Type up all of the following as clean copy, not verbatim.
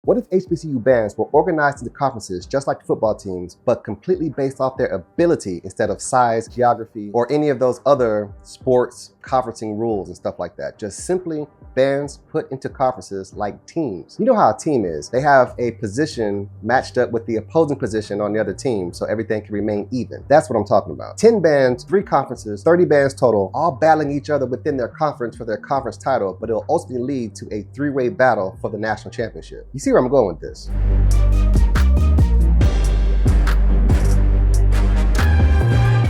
What if HBCU bands were organized into conferences just like football teams, but completely based off their ability instead of size, geography, or any of those other sports conferencing rules and stuff like that? Just simply bands put into conferences like teams. You know how a team is. They have a position matched up with the opposing position on the other team so everything can remain even. That's what I'm talking about. 10 bands, 3 conferences, 30 bands total, all battling each other within their conference for their conference title, but it'll ultimately lead to a 3-way battle for the national championship. You see where I'm going with this?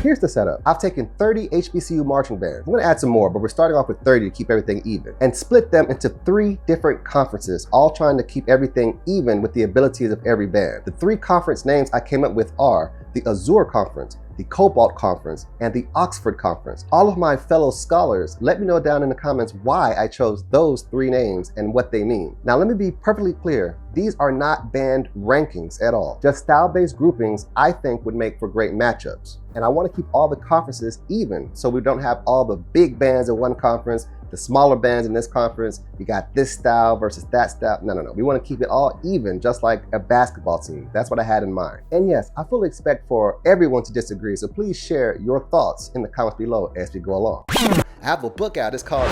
Here's the setup. I've taken 30 HBCU marching bands. I'm gonna add some more, but we're starting off with 30 to keep everything even, and split them into 3 different conferences, all trying to keep everything even with the abilities of every band. The 3 conference names I came up with are the Azure Conference, the Cobalt Conference, and the Oxford Conference. All of my fellow scholars, let me know down in the comments why I chose those 3 names and what they mean. Now let me be perfectly clear, these are not band rankings at all. Just style-based groupings I think would make for great matchups. And I want to keep all the conferences even so we don't have all the big bands in one conference, the smaller bands in this conference, you got this style versus that style. No. We want to keep it all even, just like a basketball team. That's what I had in mind. And yes, I fully expect for everyone to disagree, so please share your thoughts in the comments below as we go along. I have a book out, it's called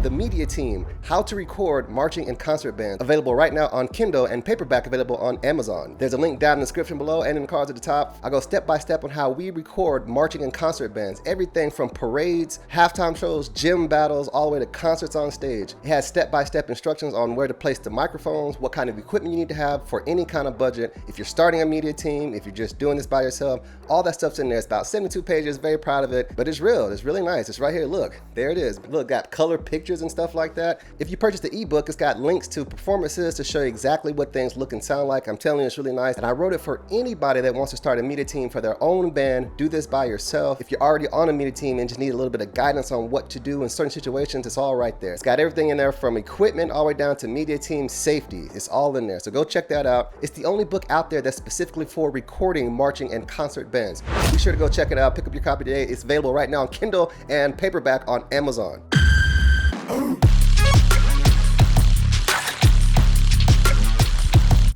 The Media Team, How to Record Marching and Concert Bands, available right now on Kindle and paperback available on Amazon. There's a link down in the description below and in the cards at the top. I go step by step on how we record marching and concert bands, everything from parades, halftime shows, gym battles, all the way to concerts on stage. It has step-by-step instructions on where to place the microphones, what kind of equipment you need to have for any kind of budget. If you're starting a media team, if you're just doing this by yourself, all that stuff's in there. It's about 72 pages, very proud of it, but it's real, it's really nice. It's right here, look, there it is. Look, got color pictures and stuff like that. If you purchase the ebook, it's got links to performances to show you exactly what things look and sound like. I'm telling you, it's really nice. And I wrote it for anybody that wants to start a media team for their own band. Do this by yourself. If you're already on a media team and just need a little bit of guidance on what to do in certain situations, it's all right there. It's got everything in there from equipment all the way down to media team safety. It's all in there. So go check that out. It's the only book out there that's specifically for recording marching and concert bands. Be sure to go check it out. Pick up your copy today. It's available right now on Kindle and paperback on Amazon.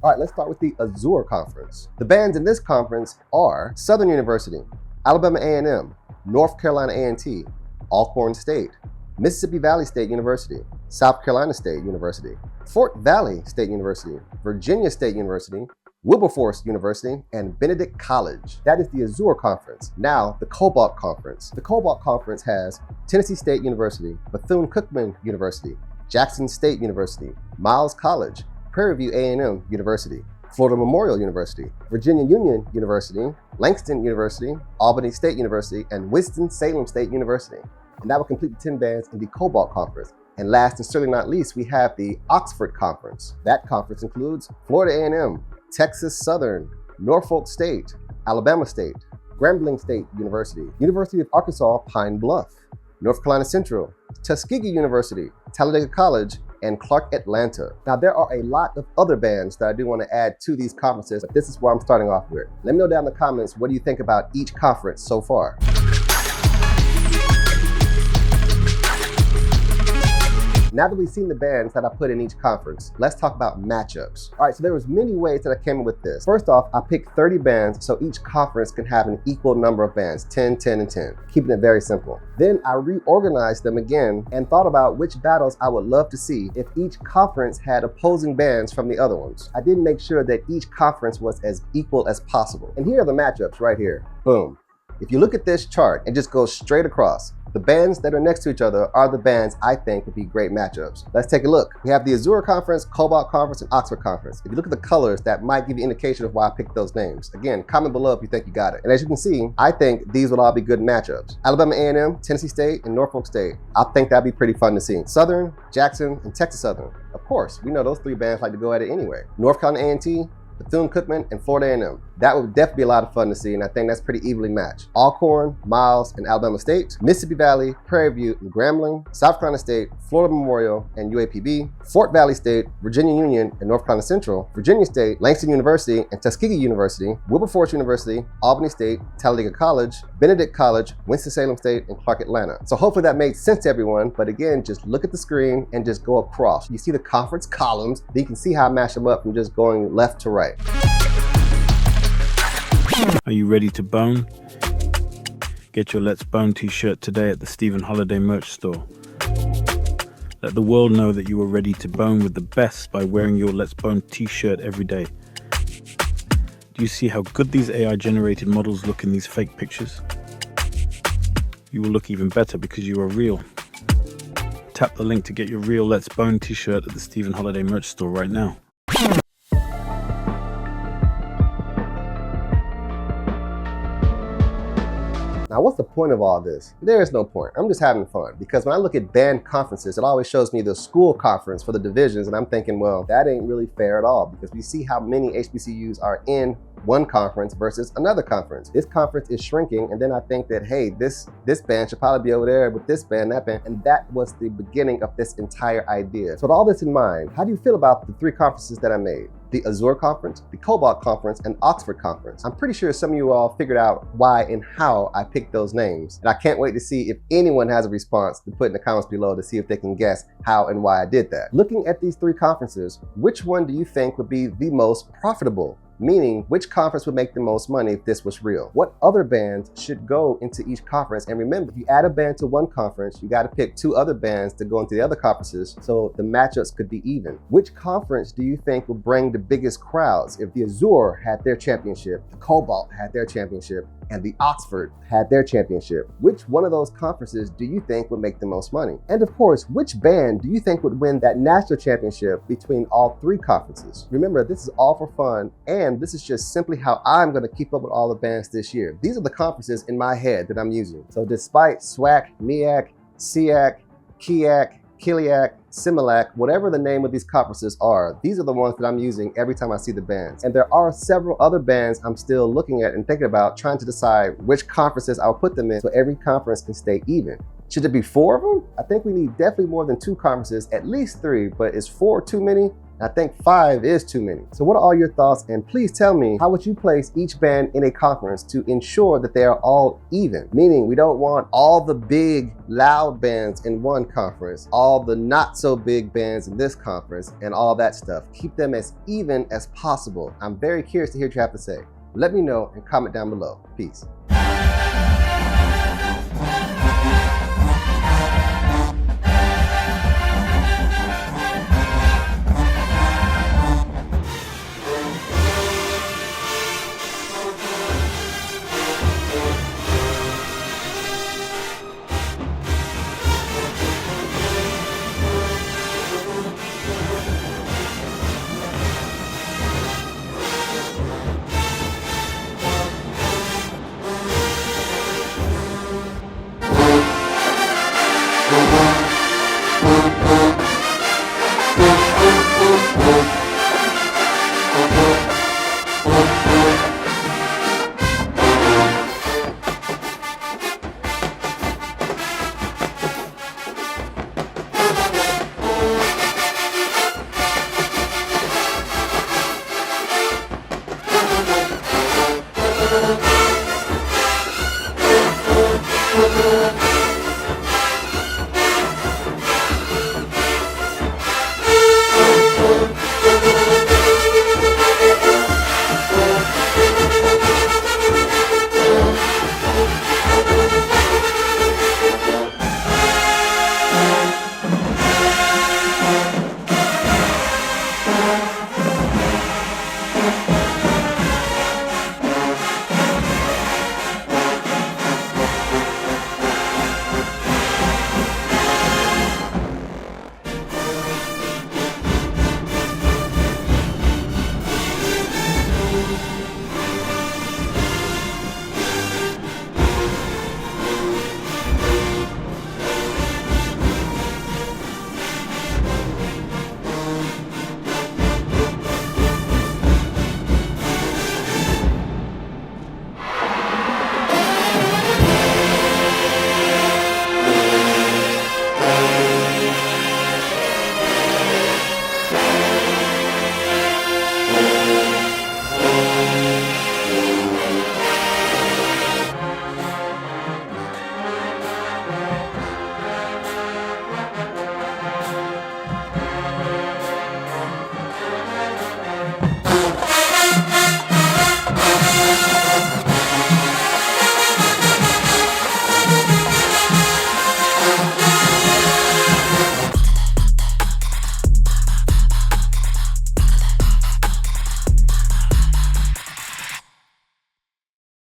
All right, let's start with the Azure Conference. The bands in this conference are Southern University, Alabama A&M, North Carolina A&T, Alcorn State, Mississippi Valley State University, South Carolina State University, Fort Valley State University, Virginia State University, Wilberforce University, and Benedict College. That is the Azure Conference. Now, the Cobalt Conference. The Cobalt Conference has Tennessee State University, Bethune-Cookman University, Jackson State University, Miles College, Prairie View A&M University, Florida Memorial University, Virginia Union University, Langston University, Albany State University, and Winston-Salem State University. And that will complete the 10 bands in the Cobalt Conference. And last and certainly not least, we have the Oxford Conference. That conference includes Florida A&M, Texas Southern, Norfolk State, Alabama State, Grambling State University, University of Arkansas Pine Bluff, North Carolina Central, Tuskegee University, Talladega College, and Clark Atlanta. Now there are a lot of other bands that I do want to add to these conferences, but this is where I'm starting off with. Let me know down in the comments, what do you think about each conference so far? Now that we've seen the bands that I put in each conference, let's talk about matchups. All right, so there was many ways that I came up with this. First off, I picked 30 bands so each conference can have an equal number of bands, 10, 10, and 10, keeping it very simple. Then I reorganized them again and thought about which battles I would love to see if each conference had opposing bands from the other ones. I did make sure that each conference was as equal as possible. And here are the matchups right here, boom. If you look at this chart and just go straight across, the bands that are next to each other are the bands I think would be great matchups. Let's take a look. We have the Azure Conference, Cobalt Conference, and Oxford Conference. If you look at the colors, that might give you an indication of why I picked those names. Again, comment below if you think you got it. And as you can see, I think these will all be good matchups. Alabama A&M, Tennessee State, and Norfolk State. I think that'd be pretty fun to see. Southern, Jackson, and Texas Southern. Of course, we know those 3 bands like to go at it anyway. North Carolina A&T, Bethune-Cookman, and Florida A&M. That would definitely be a lot of fun to see, and I think that's pretty evenly matched. Alcorn, Miles, and Alabama State, Mississippi Valley, Prairie View, and Grambling, South Carolina State, Florida Memorial, and UAPB, Fort Valley State, Virginia Union, and North Carolina Central, Virginia State, Langston University, and Tuskegee University, Wilberforce University, Albany State, Talladega College, Benedict College, Winston-Salem State, and Clark Atlanta. So hopefully that made sense to everyone, but again, just look at the screen and just go across. You see the conference columns, then you can see how I mash them up from just going left to right. Are you ready to bone? Get your Let's Bone t-shirt today at the Stephen Holiday merch store. Let the world know that you are ready to bone with the best by wearing your Let's Bone t-shirt every day. Do you see how good these AI-generated models look in these fake pictures? You will look even better because you are real. Tap the link to get your real Let's Bone t-shirt at the Stephen Holiday merch store right now. Now, what's the point of all this? There is no point. I'm just having fun, because when I look at band conferences, it always shows me the school conference for the divisions, and I'm thinking, well, that ain't really fair at all, because we see how many HBCUs are in one conference versus another conference. This conference is shrinking, and then I think that, hey, this band should probably be over there with this band, that band, and that was the beginning of this entire idea. So with all this in mind, how do you feel about the 3 conferences that I made? The Azure Conference, the Cobalt Conference, and Oxford Conference. I'm pretty sure some of you all figured out why and how I picked those names. And I can't wait to see if anyone has a response to put in the comments below to see if they can guess how and why I did that. Looking at these 3 conferences, which one do you think would be the most profitable? Meaning, which conference would make the most money if this was real? What other bands should go into each conference? And remember, if you add a band to one conference, you got to pick 2 other bands to go into the other conferences so the matchups could be even. Which conference do you think will bring the biggest crowds? If the Azure had their championship, the Cobalt had their championship, and the Oxford had their championship, which one of those conferences do you think would make the most money? And of course, which band do you think would win that national championship between all 3 conferences? Remember, this is all for fun, and this is just simply how I'm gonna keep up with all the bands this year. These are the conferences in my head that I'm using. So despite SWAC, MEAC, SEAC, KEAC, Kiliac, Similac, whatever the name of these conferences are, these are the ones that I'm using every time I see the bands. And there are several other bands I'm still looking at and thinking about, trying to decide which conferences I'll put them in so every conference can stay even. Should it be 4 of them? I think we need definitely more than 2 conferences, at least 3, but is 4 too many? I think 5 is too many. So what are all your thoughts? And please tell me, how would you place each band in a conference to ensure that they are all even? Meaning, we don't want all the big, loud bands in one conference, all the not so big bands in this conference, and all that stuff. Keep them as even as possible. I'm very curious to hear what you have to say. Let me know and comment down below. Peace.